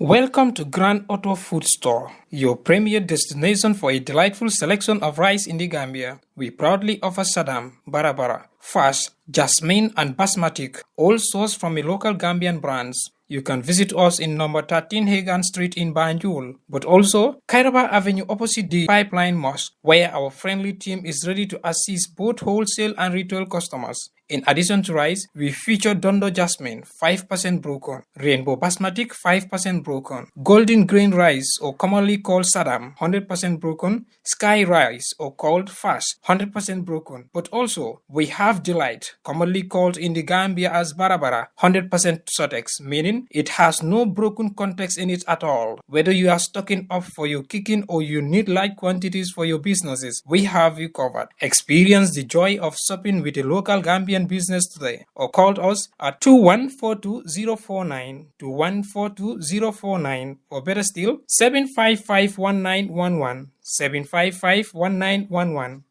Welcome to Grand Auto Food Store, your premier destination for a delightful selection of rice in the Gambia. We proudly offer Sadam, Barabara, Fash, Jasmine, and Basmatic, all sourced from a local Gambian brands. You can visit us in number 13 Hagan Street in Banjul, but also Kairaba Avenue opposite the Pipeline Mosque, where our friendly team is ready to assist both wholesale and retail customers. In addition to rice, we feature Dondo Jasmine, 5% broken, Rainbow Basmatic, 5% broken, Golden Grain Rice, or commonly called Sadam, 100% broken, Sky Rice, or called Fash, 100% broken. But also, we have Delight, commonly called in the Gambia as Barabara, 100% Sotex, meaning it has no broken context in it at all. Whether you are stocking up for your kicking or you need light quantities for your businesses, we have you covered. Experience the joy of shopping with a local Gambian business today, or call us at 2142-049, 2142-049, or better still, 755-1911, 755-1911.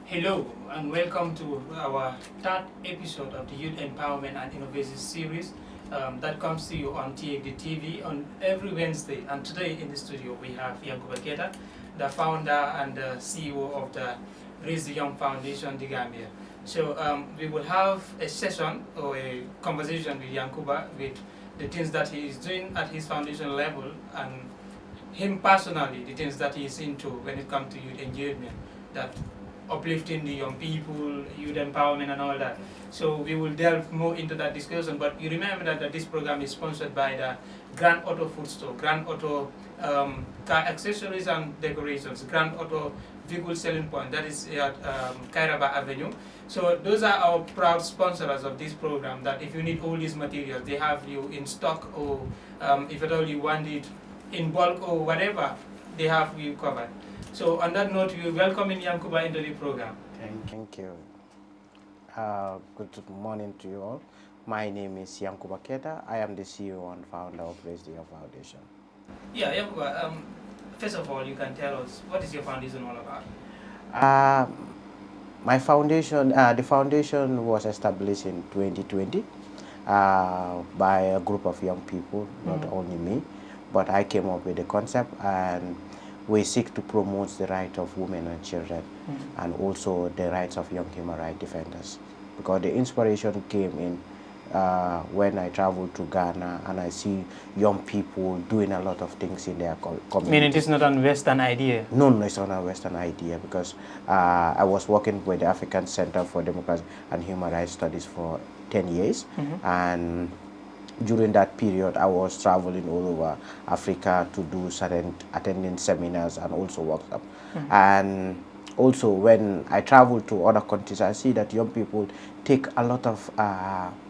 Hello and welcome to our third episode of the Youth Empowerment and Innovation Series that comes to you on TAD TV on every Wednesday. And today in the studio we have Yankuba Keita, the founder and the CEO of the Raise the Young Foundation, the Gambia. So we will have a session or a conversation with Yankuba with the things that he is doing at his foundation level and him personally, the things that he is into when it comes to youth engagement, that uplifting the young people, youth empowerment and all that. So we will delve more into that discussion, but you remember that this program is sponsored by the Grand Auto Food Store, Grand Auto Car Accessories and Decorations, Grand Auto Vehicle Selling Point, that is at Kairaba Avenue. So those are our proud sponsors of this program, that if you need all these materials, they have you in stock, or if at all you want it in bulk or whatever, they have you covered. So on that note, we welcome in Yankuba into the program. Thank you. Good morning to you all. My name is Yankuba Keita. I am the CEO and founder of Raise the Young Foundation. Yeah, Yankuba, first of all, you can tell us, what is your foundation all about? My foundation, the foundation was established in 2020 by a group of young people, not only me, but I came up with the concept, and we seek to promote the rights of women and children and also the rights of young human rights defenders. Because the inspiration came in when I traveled to Ghana and I see young people doing a lot of things in their community. Meaning it is not a Western idea? No, it's not a Western idea, because I was working with the African Center for Democracy and Human Rights Studies for 10 years. And during that period, I was traveling all over Africa to do attending seminars and also workshops. And also when I travel to other countries, I see that young people take a lot of,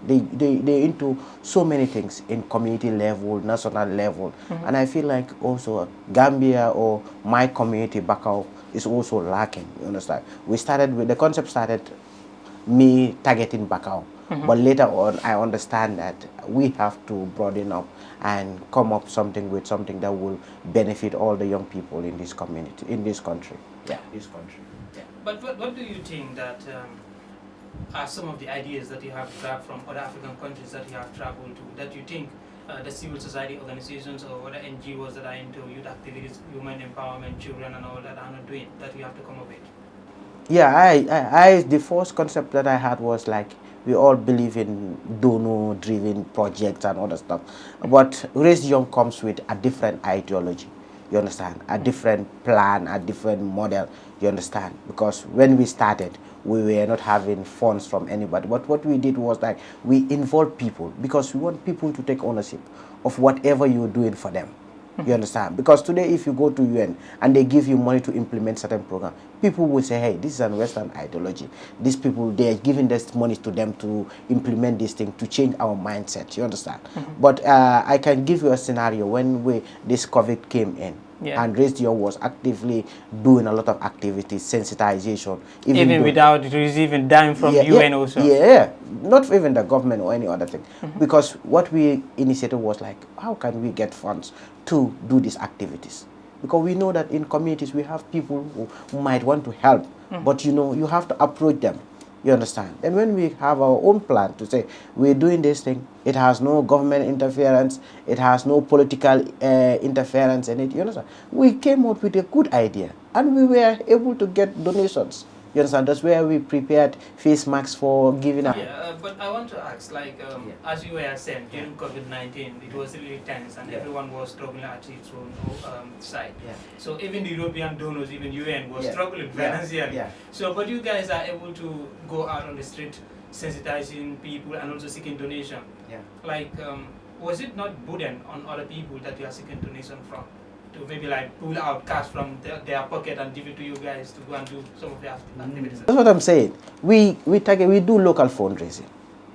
they into so many things in community level, national level. And I feel like also Gambia or my community back out is also lacking, you understand? The concept started me targeting Bakau. But later on, I understand that we have to broaden up and come up with something that will benefit all the young people in this community, in this country. Yeah, this country. Yeah. But what do you think that are some of the ideas that you have grabbed from other African countries that you have traveled to, that you think the civil society organizations or other NGOs that are into youth activities, women empowerment, children and all that are not doing, that you have to come up with? Yeah, the first concept that I had was like, we all believe in donor-driven projects and other stuff. But Raise Young comes with a different ideology, you understand? A different plan, a different model, you understand? Because when we started, we were not having funds from anybody. But what we did was like, we involved people, because we want people to take ownership of whatever you're doing for them. You understand? Because today, if you go to UN and they give you money to implement certain program, people will say, hey, this is a Western ideology. These people, they are giving this money to them to implement this thing, to change our mindset. You understand? But I can give you a scenario when this COVID came in. Yeah. And Raise the Young was actively doing a lot of activities, sensitization. Even without receiving dime from UN also? Yeah, not even the government or any other thing. Because what we initiated was like, how can we get funds to do these activities? Because we know that in communities we have people who might want to help, but you know, you have to approach them. You understand? And when we have our own plan to say we're doing this thing, it has no government interference, it has no political interference in it. You understand? We came up with a good idea, and we were able to get donations. You understand? That's where we prepared face masks for giving out. Yeah, but I want to ask, like, as you were saying, during COVID-19, it was really tense, and everyone was struggling at its own side. So even the European donors, even UN, was struggling financially. So, but you guys are able to go out on the street, sensitizing people and also seeking donation. Like, was it not burden on other people that you are seeking donation from? To maybe like pull out cash from their pocket and give it to you guys to go and do some of the activities. That's what I'm saying. We do local fundraising.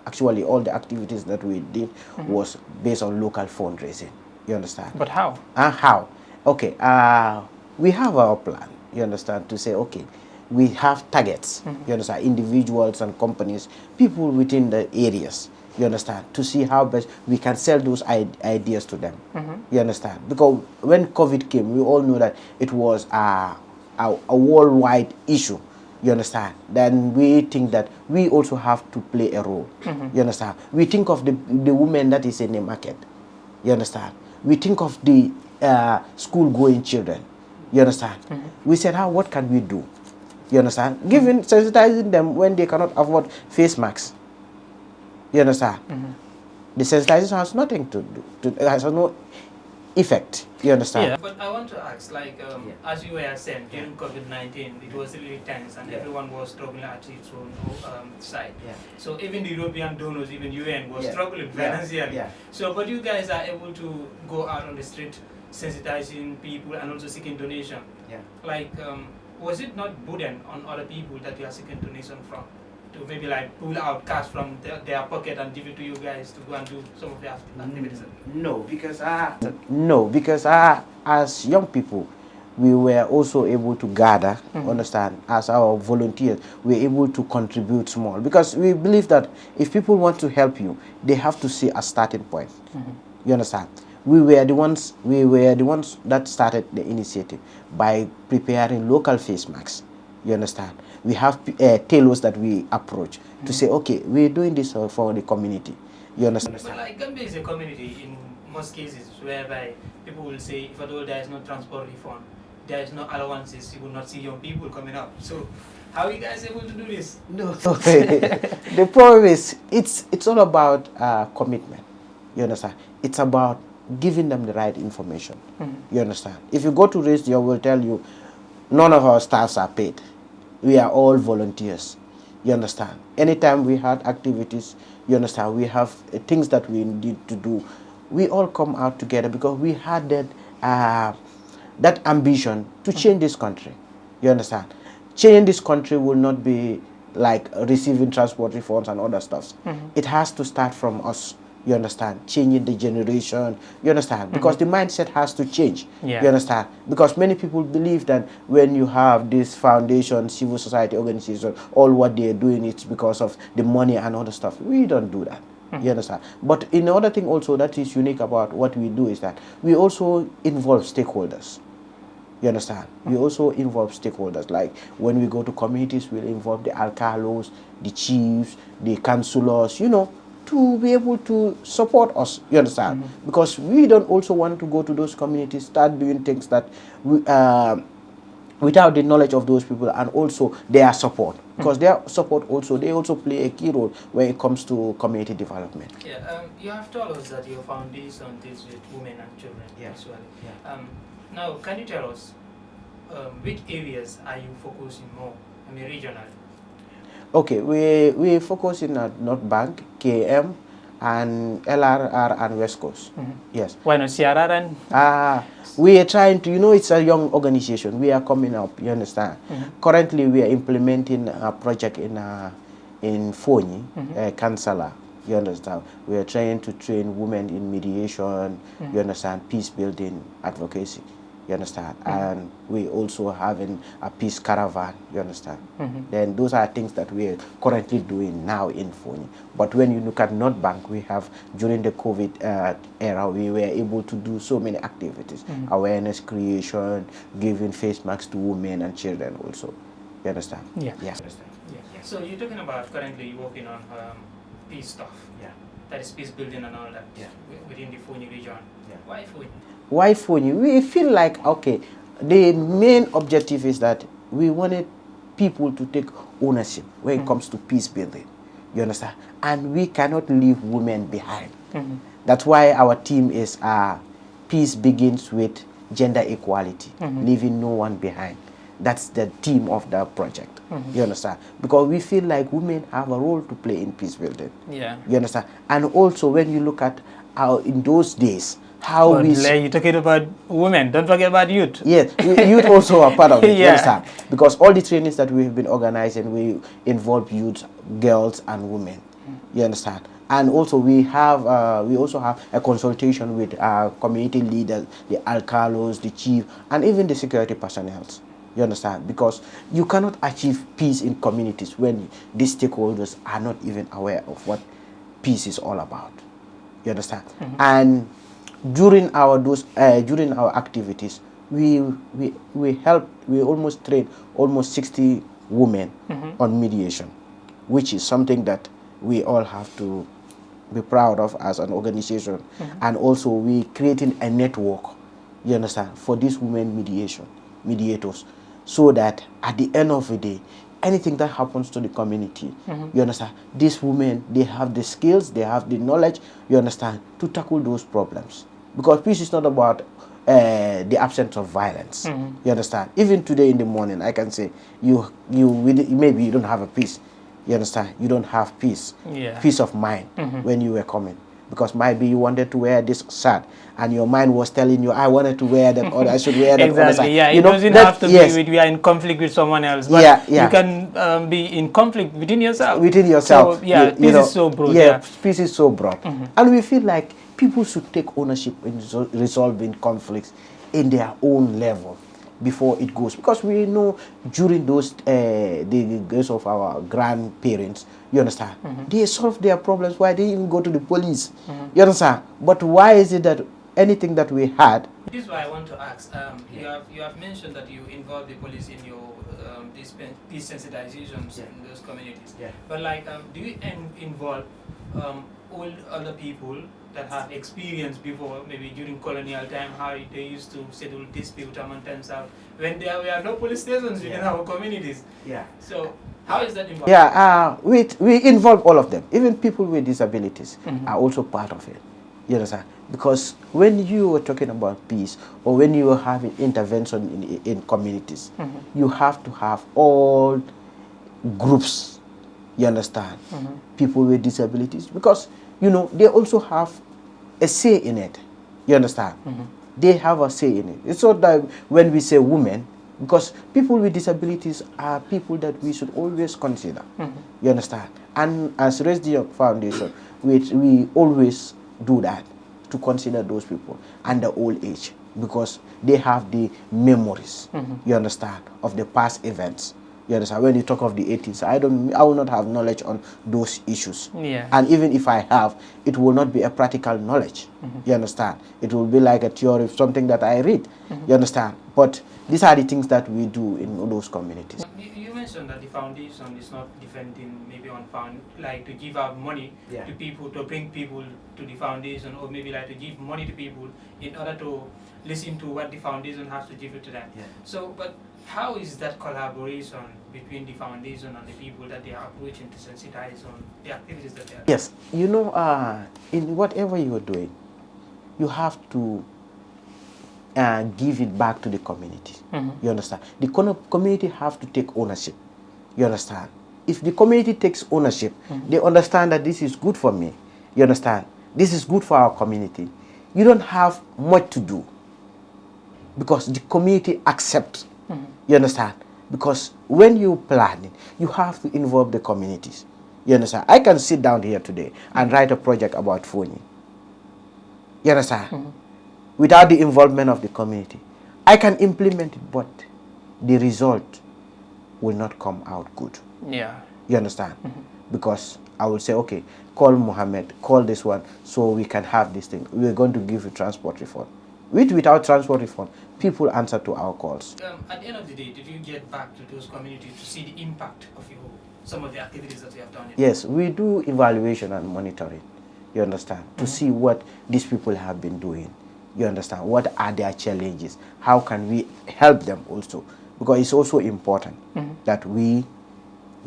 Actually, all the activities that we did was based on local fundraising. You understand? But how? How? Okay. We have our plan. You understand? To say, okay, we have targets. You understand? Individuals and companies, people within the areas. You understand? To see how best we can sell those ideas to them. You understand? Because when COVID came, we all know that it was a worldwide issue. You understand? Then we think that we also have to play a role. You understand? We think of the woman that is in the market. You understand? We think of the school-going children. You understand? We said, what can we do? You understand? Sensitizing them when they cannot afford face masks. You understand? The sensitization has nothing to do. It has no effect. You understand? Yeah. But I want to ask, like, as you were saying, during COVID-19, it was really tense, and everyone was struggling at its own side. So even the European donors, even UN, was struggling financially. So, but you guys are able to go out on the street, sensitizing people and also seeking donation. Like, was it not burden on other people that you are seeking donation from? To maybe like pull out cash from their pocket and give it to you guys to go and do some of the activities? No, because as young people, we were also able to gather, understand, as our volunteers, we were able to contribute small. Because we believe that if people want to help you, they have to see a starting point. You understand? We were the ones that started the initiative by preparing local face masks. You understand? We have tailors that we approach to say, okay, we're doing this for the community. You understand? But like Gambia is a community in most cases whereby people will say, if at all there is no transport refund, there is no allowances, you will not see young people coming up. So how are you guys able to do this? No. The problem is, it's all about commitment. You understand? It's about giving them the right information. You understand? If you go to race, they will tell you, none of our staffs are paid. We are all volunteers. You understand? Anytime we had activities, you understand, we have things that we need to do. We all come out together because we had that ambition to change this country. You understand? Changing this country will not be like receiving transport refunds and other stuff. It has to start from us. You understand? Changing the generation. You understand? Because the mindset has to change. You understand? Because many people believe that when you have this foundation, civil society organization, all what they're doing is because of the money and other stuff. We don't do that. You understand? But another thing also that is unique about what we do is that we also involve stakeholders. You understand? We also involve stakeholders. Like when we go to communities, we'll involve the alcalos, the chiefs, the councillors, you know, to be able to support us, you understand? Because we don't also want to go to those communities, start doing things that we, without the knowledge of those people and also their support. Because their support also, they also play a key role when it comes to community development. You have told us that your foundation deals with women and children as well. Now, can you tell us which areas are you focusing more, I mean regionally? Okay, we focusing at North Bank, KM, and LRR and West Coast. Yes. Why not CRR and? We are trying to, you know, it's a young organization. We are coming up, you understand. Currently, we are implementing a project in Fonyi, Kansala. You understand? We are trying to train women in mediation, you understand, peace building, advocacy. You understand? And we also having a peace caravan, you understand? Then those are things that we are currently doing now in Fonyi. But when you look at North Bank, we have, during the COVID era, we were able to do so many activities. Awareness creation, giving face masks to women and children also. You understand? Yeah. Yes. So you're talking about currently working on peace stuff. Yeah. That is peace building and all that. Yeah. Within the Fonyi region. Yeah. Why Fonyi? Why Fonyi? We feel like, okay, the main objective is that we wanted people to take ownership when it comes to peace building. You understand? And we cannot leave women behind. That's why our team is peace begins with gender equality, leaving no one behind. That's the theme of the project. You understand? Because we feel like women have a role to play in peace building. Yeah. You understand? And also when you look at how in those days, how but you're talking about women, don't forget about youth. Yes, youth also are part of it. Yeah. You understand? Because all the trainings that we've been organizing, we involve youth, girls, and women. You understand? And also we also have a consultation with community leaders, the alcalos, the chief, and even the security personnel. You understand? Because you cannot achieve peace in communities when these stakeholders are not even aware of what peace is all about. You understand? And during our activities, we almost trained almost 60 women on mediation, which is something that we all have to be proud of as an organization. And also we creating a network, you understand, for these women mediators, so that at the end of the day, anything that happens to the community, you understand, these women, they have the skills, they have the knowledge, you understand, to tackle those problems. Because peace is not about the absence of violence. You understand? Even today in the morning, I can say, maybe you don't have a peace. You understand? You don't have peace. Yeah. Peace of mind when you were coming. Because maybe you wanted to wear this shirt and your mind was telling you, I wanted to wear that, or I should wear that. Exactly, yeah. It doesn't have to be with you are in conflict with someone else. But you can be in conflict within yourself. Within yourself. So, yeah, peace is so broad. Yeah, peace is so broad. And we feel like people should take ownership in resolving conflicts in their own level before it goes. Because we know during those the days of our grandparents, you understand, they solve their problems. Why they even go to the police? You understand? But why is it that anything that we had? This is why I want to ask. You have mentioned that you involve the police in your peace sensitizations in those communities. Yeah. But like, do you involve all other people that have experience before, maybe during colonial time, how they used to settle dispute among themselves when there were no police stations within our communities? Yeah. So how is that involved? Yeah, we involve all of them. Even people with disabilities are also part of it. You understand? Because when you are talking about peace, or when you are having intervention in communities, you have to have all groups. You understand? People with disabilities, because you know they also have a say in it. You understand? They have a say in it. It's not that when we say women, because people with disabilities are people that we should always consider. You understand? And as Resdio Foundation, we always do that, to consider those people under old age, because they have the memories, you understand, of the past events. You understand? When you talk of the 80s, I will not have knowledge on those issues. Yeah. And even if I have, it will not be a practical knowledge. You understand? It will be like a theory, something that I read. You understand? But these are the things that we do in all those communities. You mentioned that the foundation is not depending maybe on like to give out money to people, to bring people to the foundation, or maybe like to give money to people in order to listen to what the foundation has to give it to them. Yeah. So, but how is that collaboration between the foundation and the people that they are approaching to sensitize on the activities that they are doing? Yes, you know, in whatever you are doing, you have to give it back to the community. You understand? The community have to take ownership. You understand? If the community takes ownership, they understand that this is good for me. You understand? This is good for our community. You don't have much to do, because the community accepts. You understand? Because when you plan it, you have to involve the communities. You understand? I can sit down here today and write a project about Fonyi. You understand? Without the involvement of the community, I can implement it, but the result will not come out good. Yeah. You understand? Because I will say, okay, call Mohammed, call this one, so we can have this thing. We're going to give you transport reform. Without transport reform, people answer to our calls. At the end of the day, did you get back to those communities to see the impact of your some of the activities that you have done? Yes, we do evaluation and monitoring, you understand, to see what these people have been doing. You understand? What are their challenges? How can we help them also? Because it's also important that we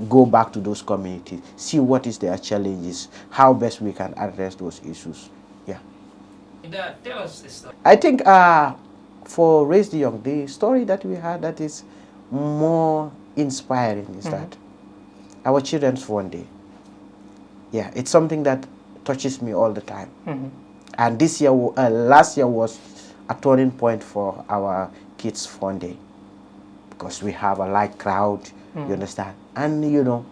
go back to those communities, see what is their challenges, how best we can address those issues. Yeah. Tell us this story. I think for Raise the Young, the story that we had that is more inspiring is that our children's one day. Yeah, it's something that touches me all the time. And this year, last year was a turning point for our kids' fun day because we have a large crowd, you understand? And you know,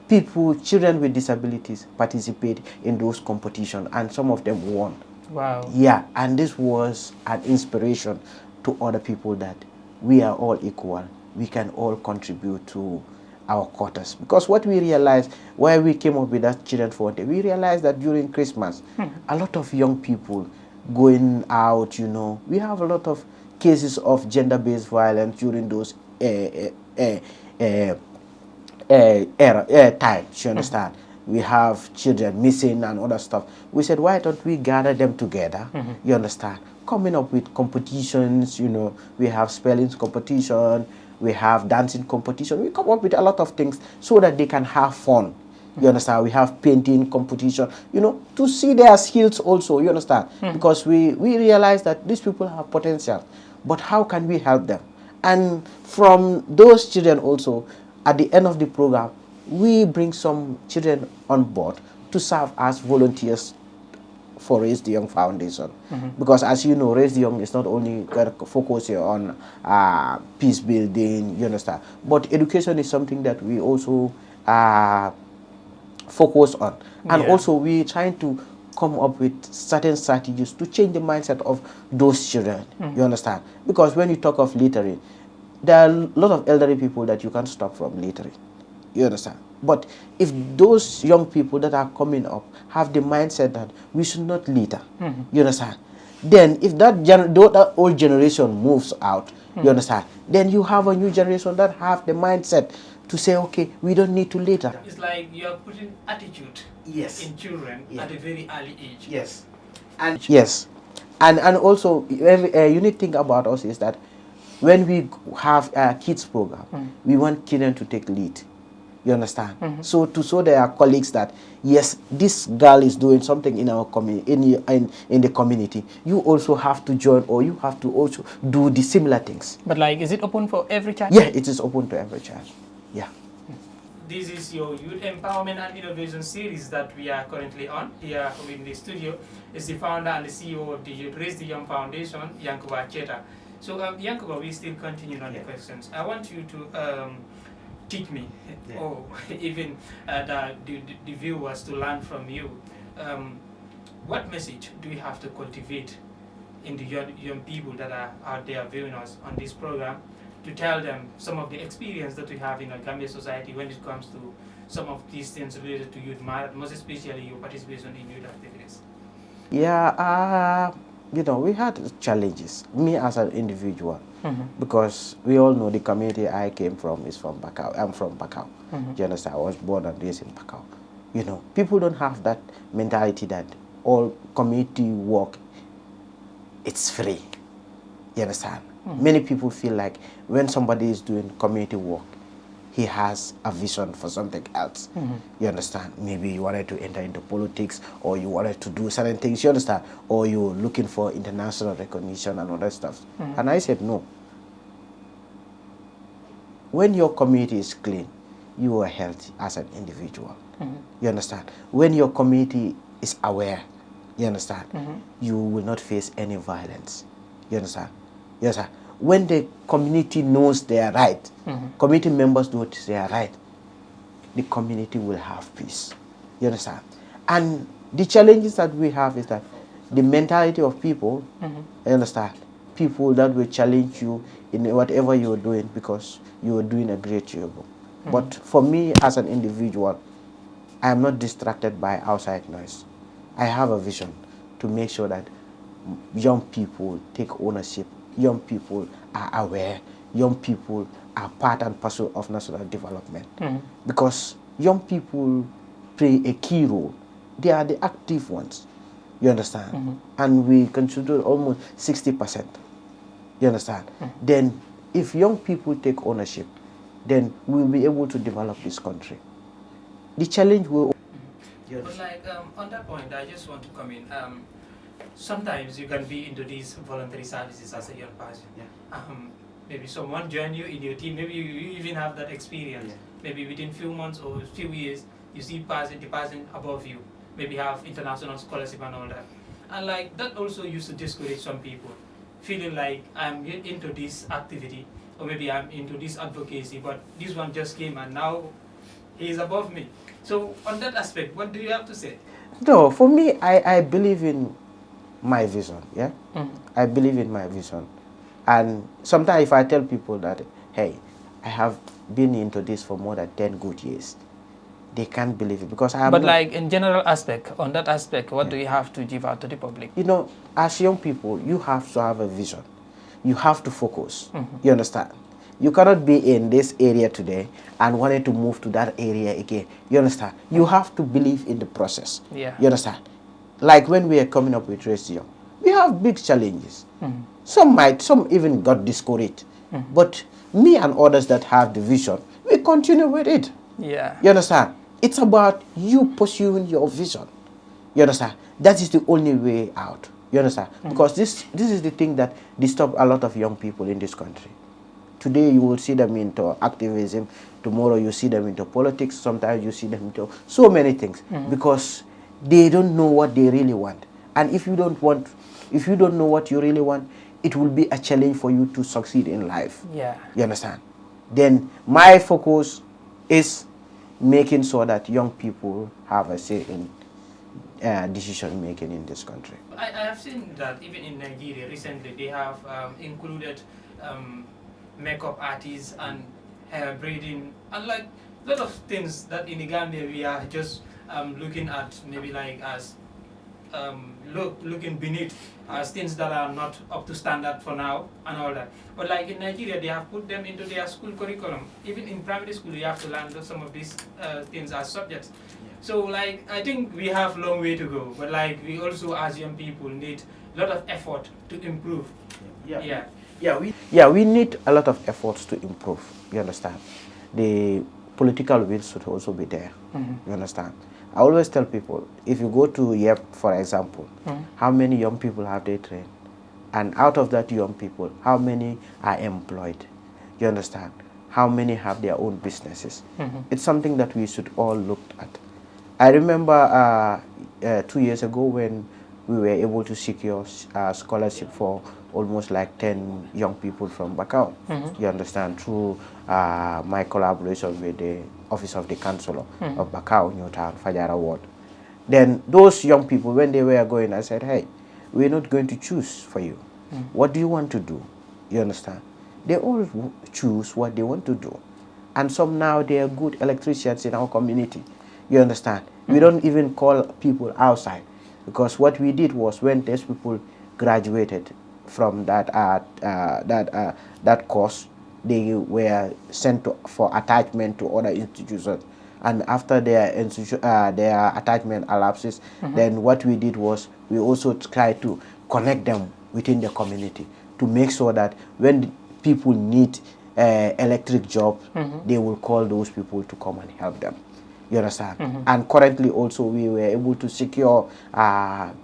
people, children with disabilities participate in those competitions and some of them won. Wow. Yeah, and this was an inspiration to other people that we are all equal. We can all contribute to our quarters. Because what we realized, why we came up with that Children Fund Day, we realized that during Christmas, a lot of young people going out, you know, we have a lot of cases of gender-based violence during those times, you understand? We have children missing and other stuff. We said, why don't we gather them together, you understand? Coming up with competitions, you know, we have spelling competition, we have dancing competition. We come up with a lot of things so that they can have fun. You understand? We have painting competition, you know, to see their skills also, you understand? Because we realize that these people have potential, but how can we help them? And from those children also, at the end of the program, we bring some children on board to serve as volunteers for Raise the Young Foundation. Because as you know, Raise the Young is not only focusing on peace building, you understand, but education is something that we also focus on. And also we trying to come up with certain strategies to change the mindset of those children, you understand? Because when you talk of littering, there are a lot of elderly people that you can't stop from littering, you understand? But if those young people that are coming up have the mindset that we should not litter, you understand? Then if that old generation moves out, you understand? Then you have a new generation that have the mindset to say, okay, we don't need to litter. It's like you are putting attitude in children at a very early age. Yes. And yes. And also, unique thing about us is that when we have a kids program, we want children to take lead. You understand? So to show their colleagues that yes, this girl is doing something in our in the community, you also have to join, or you have to also do the similar things. But like, is it open for every child? Yeah, it is open to every child. Yeah. This is your Youth Empowerment and Innovation series that we are currently on. Here in the studio is the founder and the CEO of the Youth Raise the Young Foundation, Yankuba Keita. So Yankuba, we still continue on the questions. I want you to teach me, or even the viewers to learn from you. What message do we have to cultivate in the young people that are out there viewing us on this program, to tell them some of the experience that we have in our Gambia society when it comes to some of these things related to youth, most especially your participation in youth activities? Yeah, you know, we had challenges, me as an individual, because we all know the community I came from is from Bakau. I'm from Bakau. You understand? I was born and raised in Bakau. You know, people don't have that mentality that all community work, it's free. You understand? Many people feel like when somebody is doing community work, he has a vision for something else. You understand? Maybe you wanted to enter into politics, or you wanted to do certain things, you understand? Or you're looking for international recognition and all that stuff. And I said, no. When your community is clean, you are healthy as an individual. You understand? When your community is aware, you understand? You will not face any violence. You understand? Yes, sir. When the community knows they are right, community members know they are right, the community will have peace. You understand? And the challenges that we have is that the mentality of people, you understand, people that will challenge you in whatever you're doing because you're doing a great job. But for me as an individual, I am not distracted by outside noise. I have a vision to make sure that young people take ownership. Young people are aware. young people are part and parcel of national development. Because young people play a key role. They are the active ones. You understand? And we consider almost 60%. You understand? Then if young people take ownership, then we'll be able to develop this country. The challenge will... But like on that point, I just want to come in. Sometimes you can be into these voluntary services as a young person. Maybe someone join you in your team. Maybe you even have that experience. Maybe within few months or few years, you see the person above you. Maybe have international scholarship and all that. And like that also used to discourage some people, feeling like I'm into this activity or maybe I'm into this advocacy, but this one just came and now he is above me. So on that aspect, what do you have to say? No, for me, I believe in my vision, yeah? I believe in my vision. And sometimes if I tell people that, hey, I have been into this for more than 10 good years, they can't believe it because I am... But like in general aspect, on that aspect, what do you have to give out to the public? You know, as young people, you have to have a vision. You have to focus. You understand? You cannot be in this area today and wanting to move to that area again. You understand? You have to believe in the process. Yeah. You understand? Like when we are coming up with ratio, we have big challenges. Some even got discouraged. But me and others that have the vision, we continue with it. Yeah. You understand? It's about you pursuing your vision. You understand? That is the only way out. You understand? Because this is the thing that disturbs a lot of young people in this country. Today you will see them into activism. Tomorrow you see them into politics. Sometimes you see them into so many things because they don't know what they really want. And if you don't know what you really want, it will be a challenge for you to succeed in life. Yeah. You understand? Then my focus is making sure that young people have a say in decision making in this country. I have seen that even in Nigeria recently they have included makeup artists and hair braiding and like a lot of things that in the Gambia we are just looking at maybe like as looking beneath as things that are not up to standard for now and all that. But like in Nigeria, they have put them into their school curriculum. Even in primary school, you have to learn some of these things as subjects. So like, I think we have a long way to go, but like we also as young people need a lot of effort to improve. We need a lot of efforts to improve, you understand? The political will should also be there, you understand? I always tell people, if you go to YEP, for example, how many young people have they trained? And out of that young people, how many are employed? You understand? How many have their own businesses? It's something that we should all look at. I remember 2 years ago when we were able to secure a scholarship for almost like 10 young people from Bakau. You understand? Through my collaboration with the Office of the Councillor of Bakau, Newtown, Fajara Ward. Then those young people, when they were going, I said, hey, we're not going to choose for you. What do you want to do? You understand? They all choose what they want to do. And some now, they are good electricians in our community. You understand? We don't even call people outside. Because what we did was when these people graduated from that course, they were sent for attachment to other institutions. And after their attachment elapses, then what we did was we also tried to connect them within the community to make sure that when people need electric jobs, they will call those people to come and help them. You understand? And currently also we were able to secure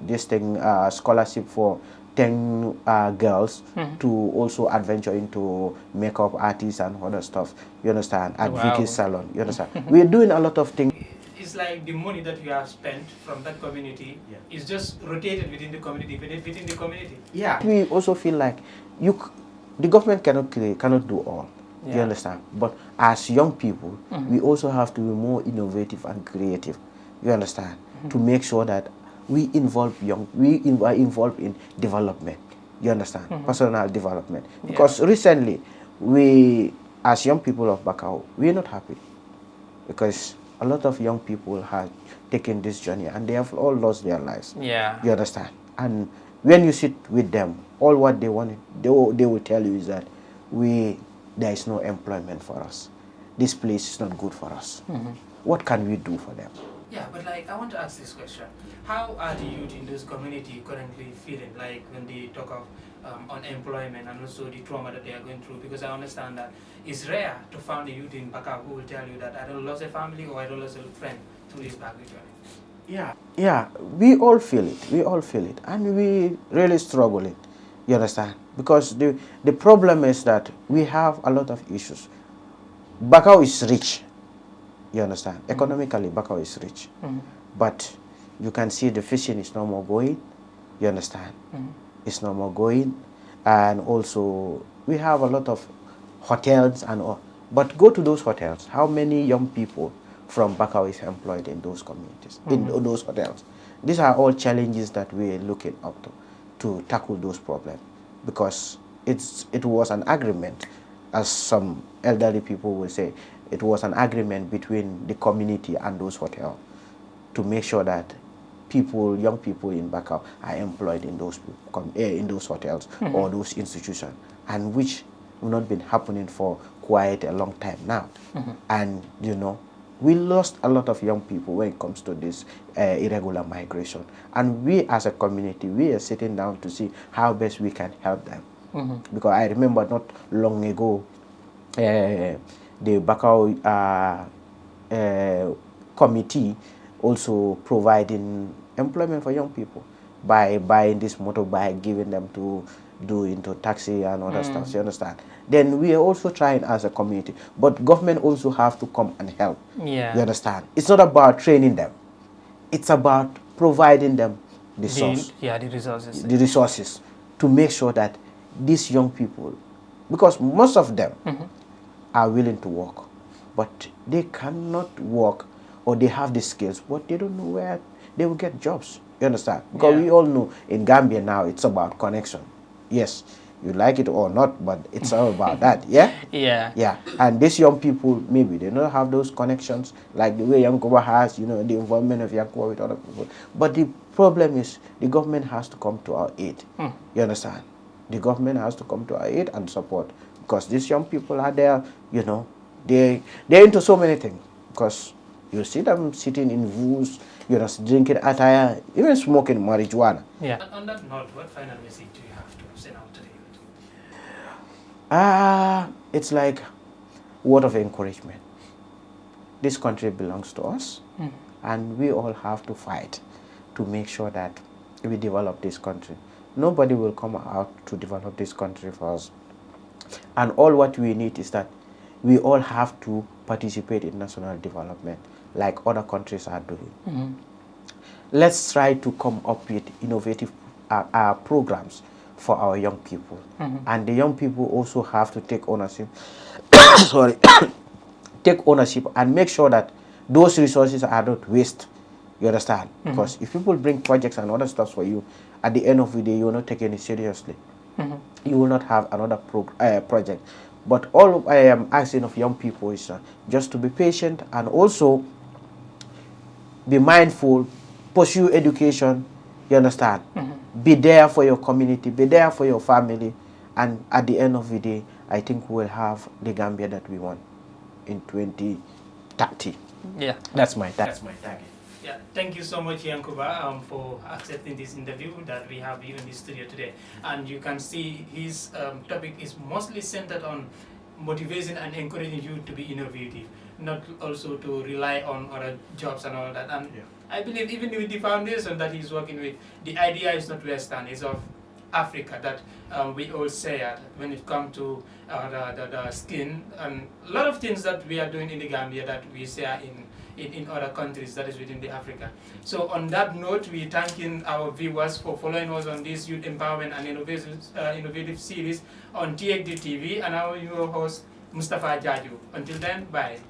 this thing, scholarship for 10 girls to also adventure into makeup artists and other stuff. You understand? At Vicky's salon. You understand? We're doing a lot of things. It's like the money that you have spent from that community is just rotated within the community, within the community. Yeah. We also feel like the government cannot do all. Yeah. You understand? But as young people, we also have to be more innovative and creative. You understand? To make sure that we are involved in development. You understand? Personal development. Because recently, we, as young people of Bakau, we are not happy. Because a lot of young people have taken this journey and they have all lost their lives. Yeah. You understand? And when you sit with them, all what they want, they will tell you is that we there is no employment for us. This place is not good for us. What can we do for them? Yeah, but like I want to ask this question: how are the youth in this community currently feeling? Like when they talk of unemployment and also the trauma that they are going through? Because I understand that it's rare to find a youth in Baka who will tell you that I don't lost a family or I don't lost a friend through this back journey. Yeah, we all feel it. We all feel it, and we really struggle it. You understand? Because the problem is that we have a lot of issues. Bakau is rich. You understand? Economically, Bakau is rich. But you can see the fishing is no more going. You understand? It's no more going. And also, we have a lot of hotels and all. But go to those hotels. How many young people from Bakau is employed in those communities, in those hotels? These are all challenges that we're looking up to tackle those problems. Because it was an agreement, as some elderly people will say, it was an agreement between the community and those hotels to make sure that young people in Bakau are employed in those hotels or those institutions, and which have not been happening for quite a long time now. And we lost a lot of young people when it comes to this irregular migration. And we as a community, we are sitting down to see how best we can help them. Because I remember not long ago, the Bakau committee also providing employment for young people by buying this motorbike, giving them to do into taxi and other stuff. You understand? Then we are also trying as a community, but government also have to come and help. Yeah. You understand? It's not about training them. It's about providing them the resources to make sure that these young people, because most of them are willing to work, but they cannot work, or they have the skills, but they don't know where they will get jobs. You understand? Because we all know in Gambia now it's about connection. Yes, you like it or not, but it's all about that. Yeah? Yeah. And these young people, maybe they don't have those connections like the way Yankuba has, the involvement of Yankuba with other people. But the problem is the government has to come to our aid. You understand? The government has to come to our aid and support, because these young people are there, they're into so many things. Because you see them sitting in vools, drinking attire, even smoking marijuana. Yeah. And on that note, what final message do you have to send out today? It's like word of encouragement. This country belongs to us, and we all have to fight to make sure that we develop this country. Nobody will come out to develop this country for us. And all what we need is that we all have to participate in national development like other countries are doing. Let's try to come up with innovative programs for our young people. And the young people also have to take ownership. Take ownership and make sure that those resources are not waste. You understand? Because if people bring projects and other stuff for you, at the end of the day, you will not take it seriously. You will not have another project. But all I am asking of young people is just to be patient and also be mindful, pursue education, you understand? Be there for your community, be there for your family, and at the end of the day, I think we'll have the Gambia that we want in 2030. Yeah. That's my target. Yeah, thank you so much, Yankuba, for accepting this interview that we have here in the studio today. And you can see his topic is mostly centered on motivating and encouraging you to be innovative, not also to rely on other jobs and all that. And I believe even with the foundation that he's working with, the idea is not Western, it's of Africa, that we all share when it comes to the skin and a lot of things that we are doing in the Gambia that we share in other countries that is within the Africa. So on that note, we thanking our viewers for following us on this Youth Empowerment and Innovative series on TXD TV, and our your host Mustapha Jarju. Until then, bye.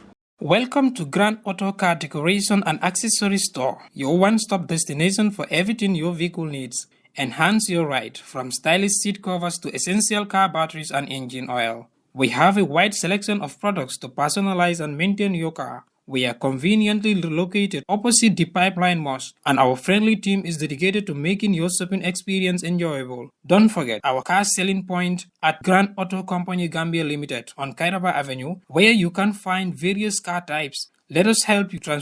Welcome to Grand Auto Car Decoration and Accessory Store, your one-stop destination for everything your vehicle needs. Enhance your ride, from stylish seat covers to essential car batteries and engine oil. We have a wide selection of products to personalize and maintain your car. We are conveniently located opposite the Pipeline Mosque, and our friendly team is dedicated to making your shopping experience enjoyable. Don't forget our car selling point at Grand Auto Company Gambia Limited on Kairaba Avenue, where you can find various car types. Let us help you transform